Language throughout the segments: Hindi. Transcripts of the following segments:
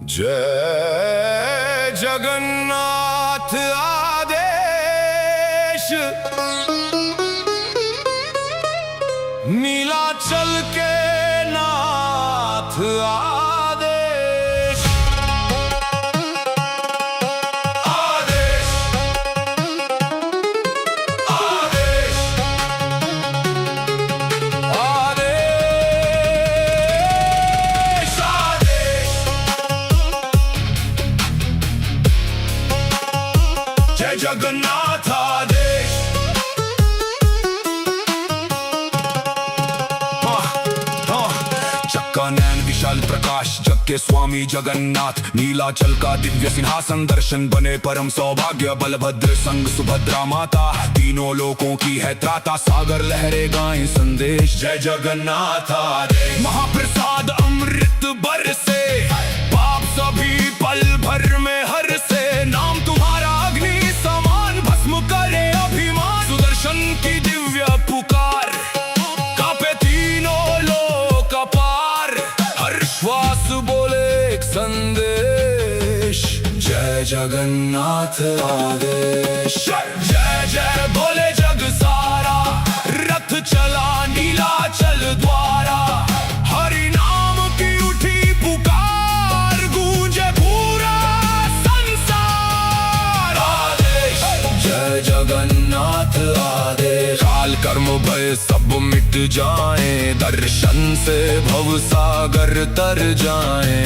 जय जगन्नाथ आदेश, नीलाचल के नाथ आदेश। आदेश आदेश आदेश आदेश। जय जगन्नाथ आदेश। चक्का नैन विशाल प्रकाश जग के स्वामी जगन्नाथ, नीलाचल का दिव्य सिंहासन दर्शन बने परम सौभाग्य। बलभद्र संग सुभद्रा माता, तीनों लोकों की है त्राता। सागर लहरे गाएं संदेश, जय जगन्नाथ आदेश। महाप्रसाद अमृत बरसे, पाप सभी पल भर में हर से। नाम तुम्हारा अग्नि समान, भस्म करे अभिमान। सुदर्शन की दिव्य पुकार, कांपे तीनों लोक पार। हर श्वास बोले एक संदेश, जय जगन्नाथ आदेश। जय जय बोले जग सारा, रथ चला नीलाचल द्वारा। हरि नाम की उठी पुकार, गूंजे पूरा संसार। आदेश जय जगन्नाथ आदेश। काल कर्म भय सब मिट जाए, दर्शन से भव सागर तर जाए।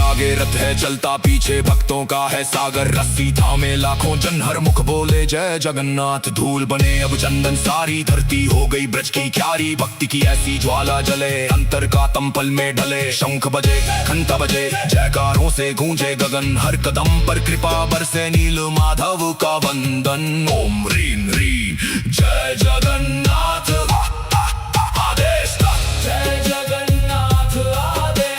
आगे रथ है चलता, पीछे भक्तों का है सागर। रस्सी थामे लाखों जन, हर मुख बोले जय जगन्नाथ। धूल बने अब चंदन सारी, धरती हो गई ब्रज की क्यारी। भक्ति की ऐसी ज्वाला जले, अंतर का तंपल में ढले। शंख बजे घंटा बजे, जयकारों से गूंजे गगन। हर कदम पर कृपा बरसे, नील माधव का वंदन। ओम ह्रीं ह्रीं जय जगन्नाथ आदेश। जय जगन्नाथ आदेश।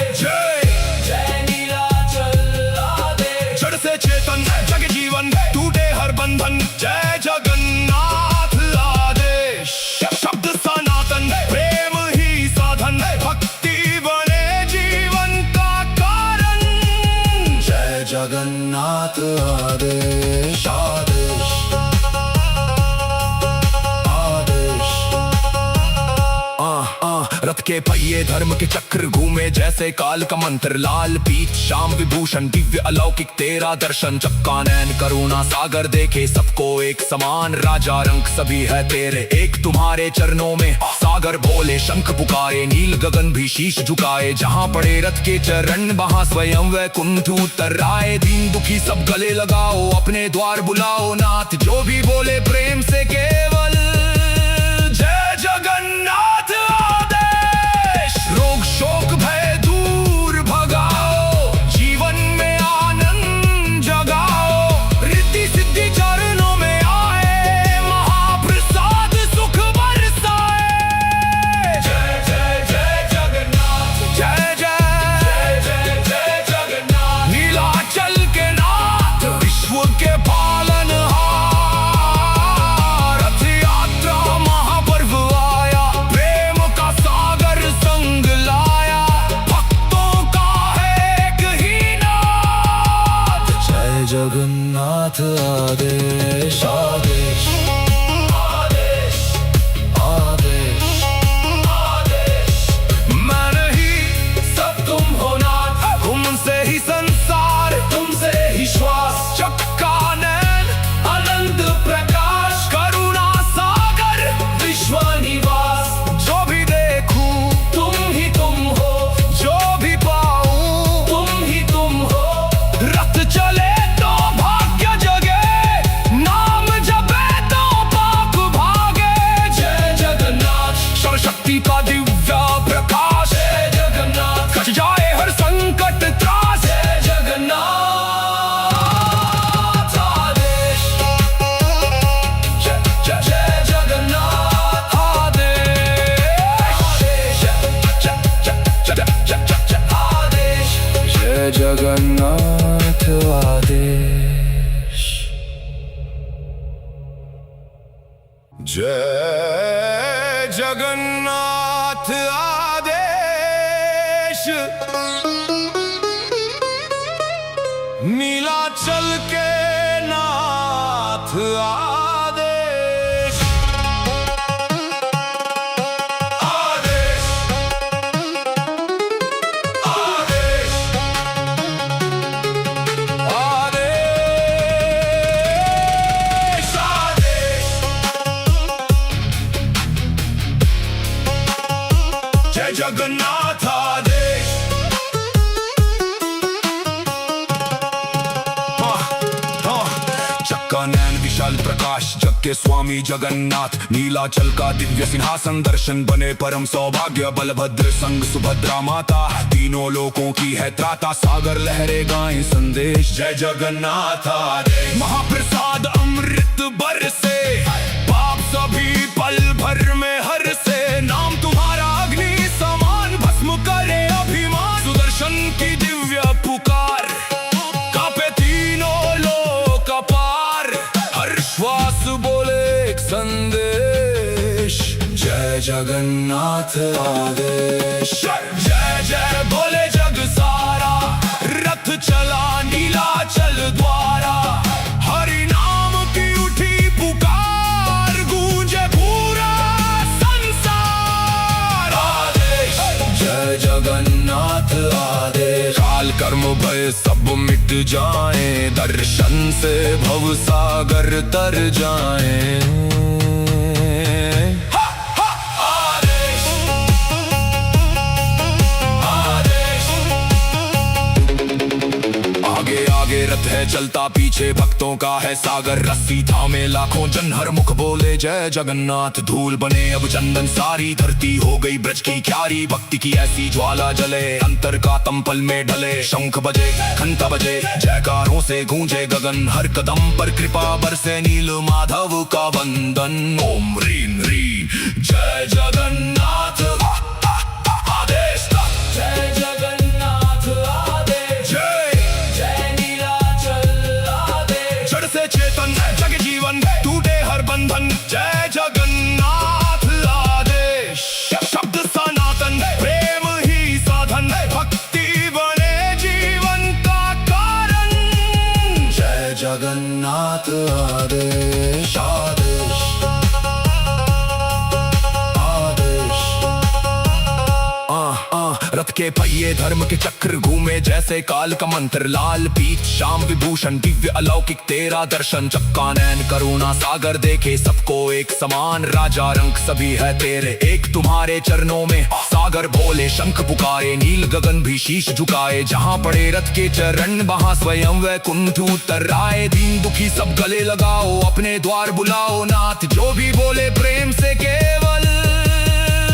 से चेतन जग जीवन, टूटे हर बंधन। जय जगन्नाथ आदेश। शब्द सनातन, प्रेम ही साधन। भक्ति बने जीवन का कारण। जय जगन्नाथ आदेश आदेश आदेश। रथ के पहिए धर्म के चक्र घूमे, जैसे काल का मंत्र। लाल पीत श्याम विभूषण, दिव्य अलौकिक तेरा दर्शन। चक्का नैन करुणा सागर, देखे सबको एक समान। राजा रंग सभी है तेरे, एक तुम्हारे चरणों में। सागर बोले शंख पुकारे, नील गगन भी शीश झुकाए। जहाँ पड़े रथ के चरण, वहाँ स्वयं वैकुंठ उतर आए। दीन दुखी सब गले लगाओ, अपने द्वार बुलाओ नाथ। जो भी बोले प्रेम से केवल जय जगन्नाथ आदेश। रोग शोक भय दूर भगाओ, जीवन में आनंद जगाओ। रिद्धि सिद्धि चरणों में आए, महाप्रसाद सुख बरसाए। जय जय जय जगन्नाथ। जय जय जय जय जगन्नाथ। नीलाचल के नाथ, विश्व के पालनहार। रथ जय जगन्नाथ आदेश, नीलाचल के नाथ आदेश। आदेश आदेश आदेश आदेश। जय जगन्नाथ आदेश। चक्का नैन विशाल प्रकाश जग के स्वामी जगन्नाथ, नीलाचल का दिव्य सिंहासन दर्शन बने परम सौभाग्य। बलभद्र संग सुभद्रा माता, तीनों लोकों की है त्राता। सागर लहरे गाएं संदेश, जय जगन्नाथ आदेश। महाप्रसाद अमृत बरसे, पाप सभी पल भर में हर से। नाम तुम्हारा अग्नि समान, भस्म करे अभिमान। सुदर्शन की दिव्य पुकार, कांपे तीनों लोक पार। हर श्वास बोले एक संदेश, जय जगन्नाथ आदेश। जय जय बोले जग सारा, रथ चला नीलाचल द्वारा। हरि नाम की उठी पुकार, गूंजे पूरा संसार। आदेश जय जगन्नाथ आदेश। काल कर्म भय सब मिट जाए, दर्शन से भव सागर तर जाए। आगे आगे रथ है चलता, पीछे भक्तों का है सागर। रस्सी थामे लाखों जन, हर मुख बोले जय जगन्नाथ। धूल बने अब चंदन सारी, धरती हो गई ब्रज की क्यारी। भक्ति की ऐसी ज्वाला जले, अंतर का तंपल में ढले। शंख बजे घंटा बजे, जयकारों से गूंजे गगन। हर कदम पर कृपा बरसे, नील माधव का वंदन। ओम ह्रीं ह्रीं जय जगन्नाथ आदेश। जय जगन्नाथ आदेश। जय नीलाचल आदेश। जड़ से चेतन जग जीवन, टूटे हर बंधन। जय जगन्नाथ आदेश। शब्द सनातन, प्रेम ही साधन। भक्ति बने जीवन का कारण। जय जगन्नाथ आदेश आदेश आदेश। रथ के पहिए धर्म के चक्र घूमे, जैसे काल का मंत्र। लाल पीत श्याम विभूषण, दिव्य अलौकिक तेरा दर्शन। चक्का नैन करुणा सागर देखे, सबको एक समान। राजा रंग सभी है तेरे, एक तुम्हारे चरणों में। सागर भोले शंख पुकारे, नील गगन भी शीश झुकाए। जहाँ पड़े रथ के चरण, वहाँ स्वयं वैकुंठ उतर आए। दीन दुखी सब गले लगाओ, अपने द्वार बुलाओ नाथ। जो भी बोले प्रेम से केवल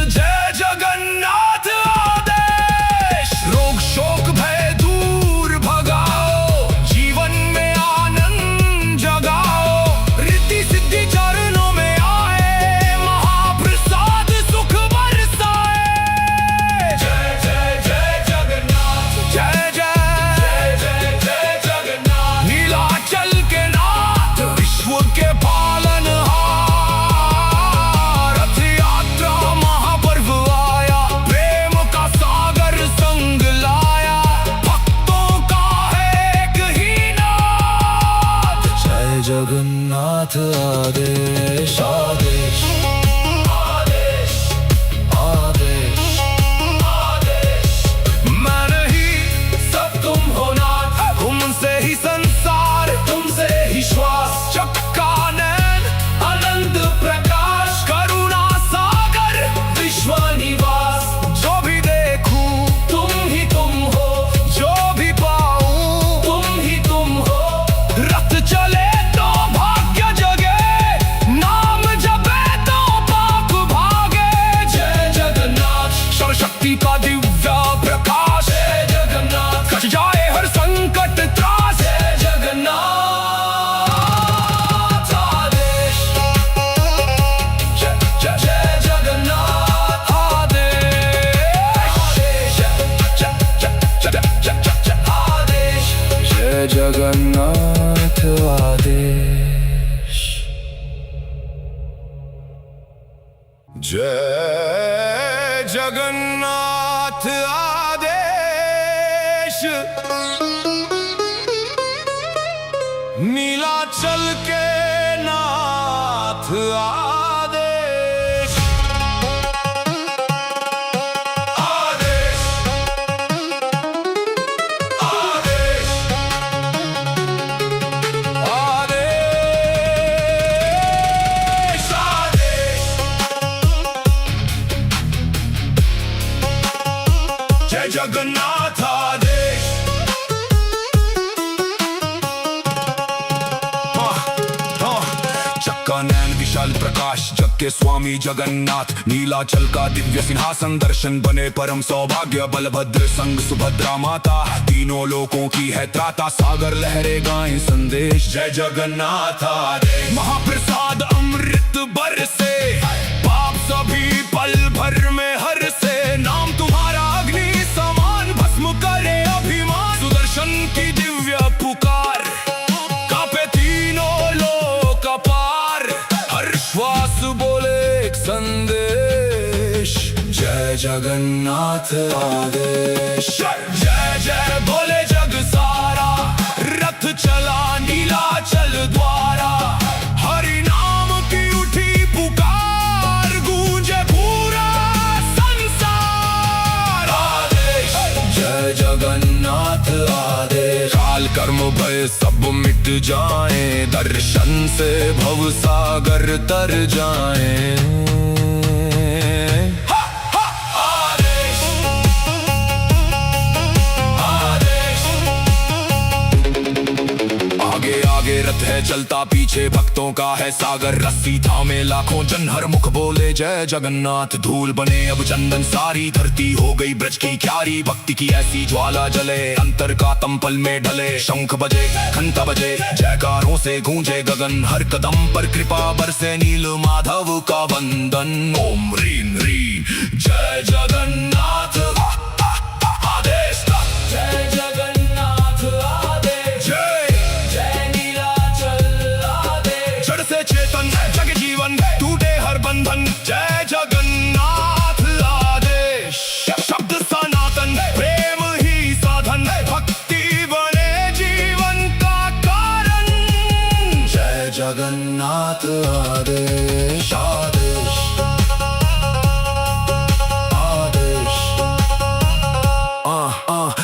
जय जगन्नाथ आदेश। रोग शोक भय दूर भगाओ, जीवन में आनंद जगाओ। रिद्धि सिद्धि चरणों में आए, महाप्रसाद सुख बरसाए। जय जय जय जगन्नाथ। जय जय जय जय जगन्नाथ। नीलाचल के नाथ, विश्व के पालनहार। रथ यात्रा महापर्व आया, प्रेम का सागर संग लाया। भक्तों का है एक ही नाथ, जय जगन्नाथ आदेश आदेश आदेश आदेश आदेश। मैं नहीं सब तुम हो नाथ, तुमसे ही संसार, तुमसे ही श्वास। चक्का नैन आनंद प्रकाश, करुणा सागर विश्व निवास। जो भी देखूं तुम ही तुम हो, जो भी पाऊं तुम ही तुम हो। रथ चले तो भाग्य जगे, नाम जब जय जगन्नाथ आदेश, नीलाचल के नाथ आदेश। आदेश आदेश आदेश आदेश। जय जगन्नाथ आदेश। चक्का नैन विशाल प्रकाश जग के स्वामी जगन्नाथ, नीलाचल का दिव्य सिंहासन दर्शन बने परम सौभाग्य। बलभद्र संग सुभद्रा माता, तीनों लोकों की है त्राता। सागर लहरे गाएं संदेश, जय जगन्नाथ आदेश। महाप्रसाद अमृत बरसे, पाप सभी पल भर में हर से। नाम तुम्हारा अग्नि समान, भस्म करे अभिमान। सुदर्शन की दिव्य पुकार, कांपे तीनों लोक पार। हर श्वास बोले एक संदेश, जय जगन्नाथ आदेश। जय जय बोले जग सारा, रथ चला नीलाचल द्वारा। हरि नाम की उठी पुकार, गूंजे पूरा संसार। आदेश जय जगन्नाथ आदेश। काल कर्म भय सब मिट जाए, दर्शन से भव सागर तर जाए। आगे रथ है चलता, पीछे भक्तों का है सागर। रस्सी थामे लाखों जन, हर मुख बोले जय जगन्नाथ। धूल बने अब चंदन सारी, धरती हो गई ब्रज की क्यारी। भक्ति की ऐसी ज्वाला जले, अंतर का तंपल में ढले। शंख बजे घंटा बजे, जयकारों से गूंजे गगन। हर कदम पर कृपा बरसे, नील माधव का वंदन। ओम ह्रीं ह्रीं जय जगन्नाथ आदेश। जय जगन्नाथ आदेश। से चेतन जग जीवन, टूटे हर बंधन। जय जगन्नाथ आदेश। शब्द सनातन, प्रेम ही साधन। भक्ति बने जीवन का कारण। जय जगन्नाथ आदेश आदेश आदेश।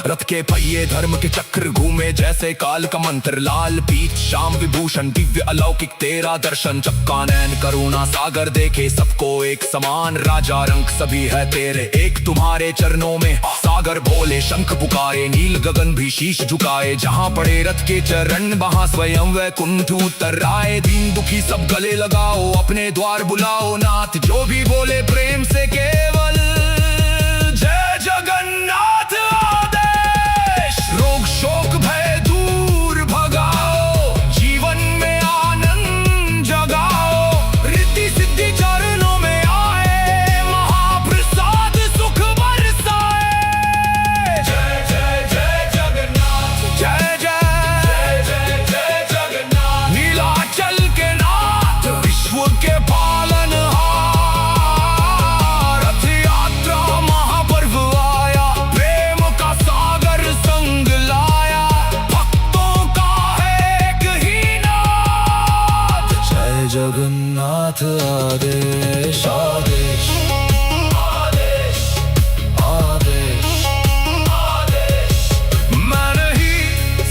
रथ के पहिए धर्म के चक्र घूमे, जैसे काल का मंत्र। लाल पीत श्याम विभूषण, दिव्य अलौकिक तेरा दर्शन। चक्का नैन करुणा सागर देखे, सबको एक समान। राजा रंग सभी है तेरे, एक तुम्हारे चरणों में। सागर भोले शंख पुकारे, नील गगन भी शीश झुकाए। जहाँ पड़े रथ के चरण, वहाँ स्वयं वैकुंठ उतर आए। दीन दुखी सब गले लगाओ, अपने द्वार बुलाओ नाथ। जो भी बोले प्रेम से केवल जय जगन्नाथ आदेश। रोग शोक भय दूर भगाओ, जीवन में आनंद जगाओ। रिद्धि सिद्धि चरणों में आए, महाप्रसाद सुख बरसाए। जय जय जय जगन्नाथ। जय जय जय जय जगन्नाथ। नीलाचल के नाथ, विश्व के पालनहार। रथ यात्रा महापर्व आया, प्रेम का सागर संग लाया। भक्तों का है एक ही नाथ, जय जगन्नाथ आदेश आदेश आदेश आदेश आदेश। मैं नहीं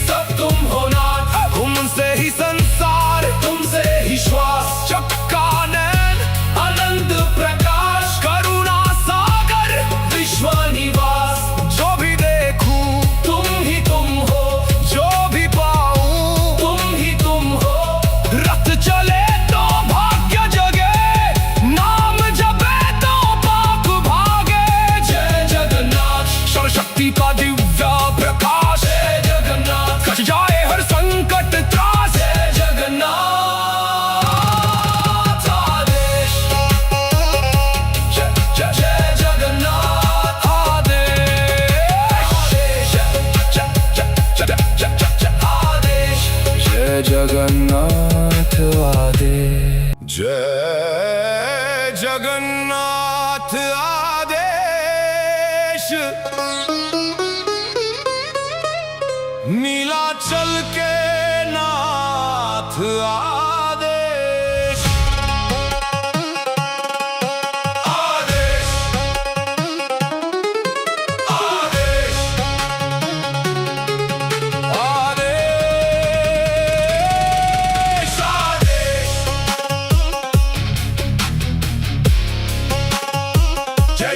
सब तुम हो नाथ, तुमसे ही संसार, तुमसे ही श्वास। चक्का नैन आनंद प्रकाश, करुणा सागर विश्व निवास। जो भी देखूं तुम ही तुम हो, जो भी पाऊं तुम ही तुम हो। रथ चले तो भाग्य जगे, नाम जपे तो पाप भागे। जय जगन्नाथ। सर्वशक्ति का दिव्य प्रकाश, जय जगन्नाथ। कट जाए हर संकट त्रास, जय जगन्नाथ आदेश। जय जय जय जगन्नाथ आदेश। जय जय जय जय आदेश। जय जगन्नाथ आदेश। जय जगन्नाथ।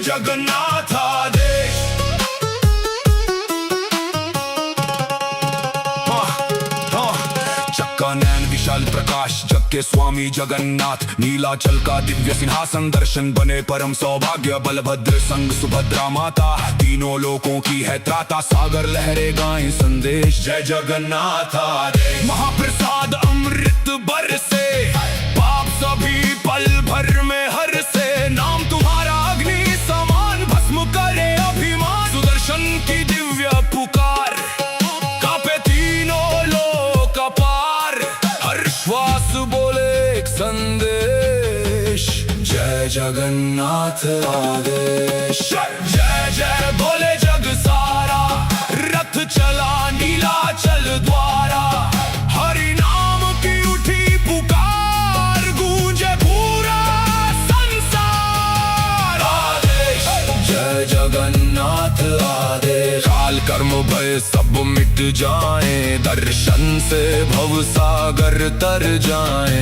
जगन्नाथ आदेश। चक्का नैन विशाल प्रकाश जग के स्वामी जगन्नाथ, नीलाचल का दिव्य सिंहासन दर्शन बने परम सौभाग्य। बलभद्र संग सुभद्रा माता, तीनों लोकों की है त्राता। सागर लहरे गाएं संदेश, जय जगन्नाथ आदेश। महाप्रसाद अमृत बरसे, पाप सभी पल भर में हर से। नाम तुम्हारा अग्नि समान, भस्म करे अभिमान। सुदर्शन की दिव्य पुकार, कांपे तीनों लोक पार। हर श्वास बोले एक संदेश, जय जगन्नाथ आदेश। जय जय बोले जग सारा, रथ चला नीलाचल द्वारा। हरि नाम की उठी पुकार, गूंजे पूरा संसार। आदेश, जय जगन्नाथ आदेश। काल कर्म भय सब मिट जाए, दर्शन से भव सागर तर जाए।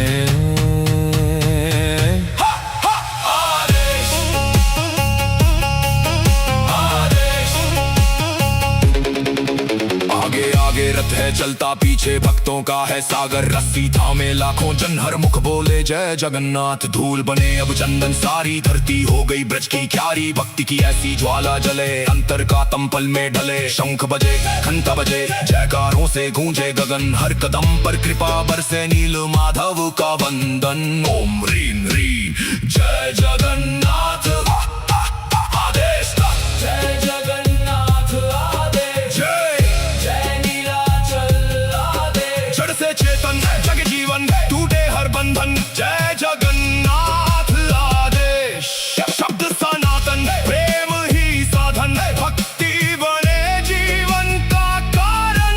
आगे रथ है चलता, पीछे भक्तों का है सागर। रस्सी थामे लाखों जन, हर मुख बोले जय जगन्नाथ। धूल बने अब चंदन सारी, धरती हो गई ब्रज की क्यारी। भक्ति की ऐसी ज्वाला जले, अंतर का तंपल में ढले। शंख बजे घंटा बजे, जयकारों से गूंजे गगन। हर कदम पर कृपा बरसे, नील माधव का वंदन। ओम ह्रीं ह्रीं जय जगन्नाथ आदेश। जय जगन्नाथ आदेश। जड़ से चेतन जग जीवन, टूटे हर बंधन। जय जगन्नाथ आदेश। शब्द सनातन, प्रेम ही साधन। भक्ति बने जीवन का कारण।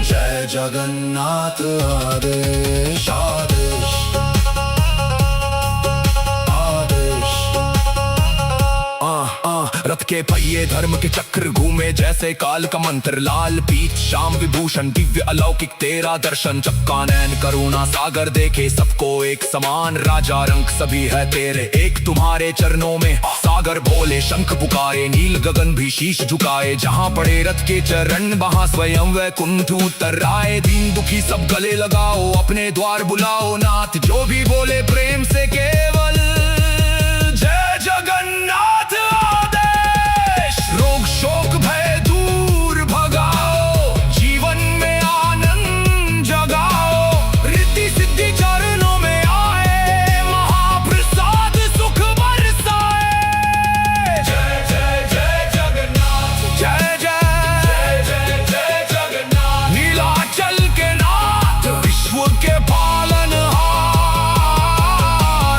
जय जगन्नाथ आदेश आदेश आदेश। रथ के पहिए धर्म के चक्र घूमे जैसे काल का मंत्र। लाल पीत श्याम विभूषण, दिव्य अलौकिक तेरा दर्शन। चक्का नैन करुणा सागर देखे, सबको एक समान। राजा रंग सभी है तेरे, एक तुम्हारे चरणों में। सागर बोले शंख पुकारे, नील गगन भी शीश झुकाए। जहाँ पड़े रथ के चरण, वहाँ स्वयं वैकुंठ उतर आए। दीन दुखी सब गले लगाओ, अपने द्वार बुलाओ नाथ। जो भी बोले प्रेम से केवल जय जगन्नाथ आदेश। रोग शोक भय दूर भगाओ, जीवन में आनंद जगाओ। रिद्धि सिद्धि चरणों में आए, महाप्रसाद सुख बरसाए। जय जय जय जगन्नाथ, जय जय जय जय जगन्नाथ। नीलाचल के नाथ, विश्व के पालनहार।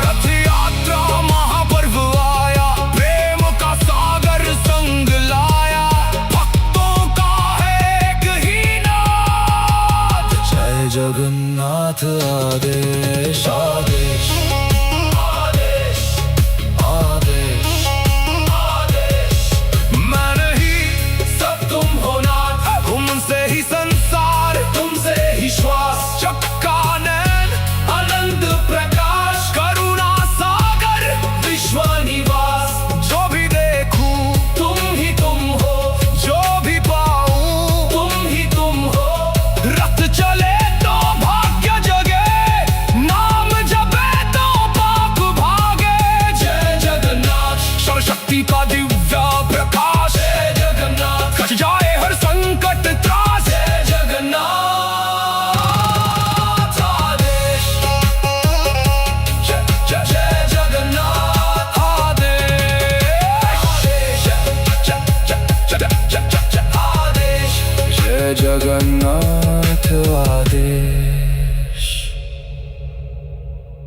रथ यात्रा महापर्व आया, प्रेम का सागर संग लाया। भक्तों का है एक ही नाथ, जय जगन्नाथ आदेश आदेश आदेश आदेश आदेश। मैं नहीं सब तुम हो नाथ, तुमसे ही संसार, तुमसे ही श्वास। चक्का नैन आनंद प्रकाश, करुणा सागर विश्व निवास। जो भी देखूं तुम ही तुम हो, जो भी पाऊं तुम ही तुम हो। रथ चले तो भाग्य जगे, नाम जपे तो पाप भागे। जय जगन्नाथ, सर्वशक्ति का दिव्य प्रकाश। जय जगन्नाथ, कट जाए हर संकट त्रास। जय जगन्नाथ आदेश। जय जय जय जगन्नाथ आदेश। जय जय जय जय जय जय आदेश। जय जगन्नाथ।